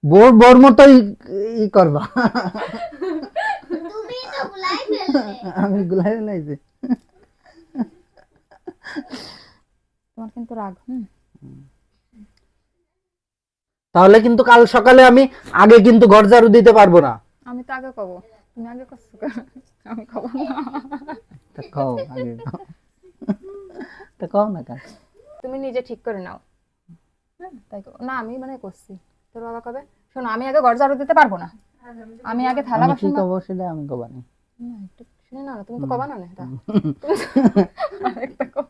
Bore bore মতোই ই করবা। তুমি তো গুলাই ফেললে। আমি গুলাই ফেলাইছি। তোমার কিন্তু রাগ। তাহলে কিন্তু কাল সকালে আমি আগে কিন্তু ঘর ঝাড়ু দিতে পারবো না। আমি তো আগে কব, তুমি আগে করছো কেন? আমি কব না। তা কও আগে কও। তা কও না কাল। তুমি নিজে ঠিক করে নাও। হ্যাঁ, তাই না, আমি মানে করছি। তোর বাবা কবে, শোনো আমি আগে ঘর ঝাড়ু দিতে পারবো না, আমি আগে থালা আমি কি বাসন কব সেটা আমি কবা না। না একটু শুনে না, তুমি তো কবা না না আরেকটা কও।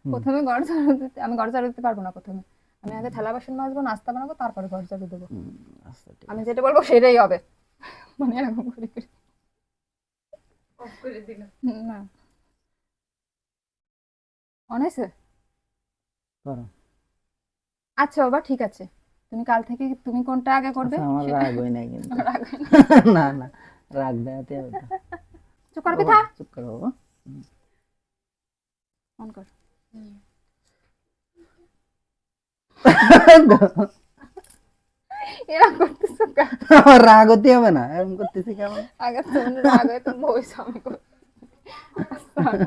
প্রথমে ঘর ঝাড়ু দিতে, আমি ঘর ঝাড়ু দিতে পারবো না প্রথমে, আমি আগে থালা বাসন মাজবো, নাস্তা বানাবো, তারপরে ঘর ঝাড়ু দেবো। আচ্ছা ঠিক আমি যেটা বলবো সেটাই হবে, মানে এরকম করে করে। অফ করে দিলাম। না অনেছে। করো। আচ্ছা বাবা ঠিক আছে, তুমি কাল থেকে তুমি কোনটা আগে করবে আচ্ছা, আমার সেটা- রাগ হয় নাই কিন্তু। রাগ হয় না। না না, রাগ দেখাতে হবে না। চুপ করবি থা, চুপ করো বাবা। অন কর। এরকম করতেছো কেন? আমার রাগ হতে হবে না, এরকম করতেছি কেমন? আগে তুমি রাগ হয়ে তো বইস, আমি করছি।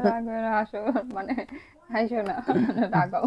রাগ হয়ে আসো, মানে হাসো না, রাগাও।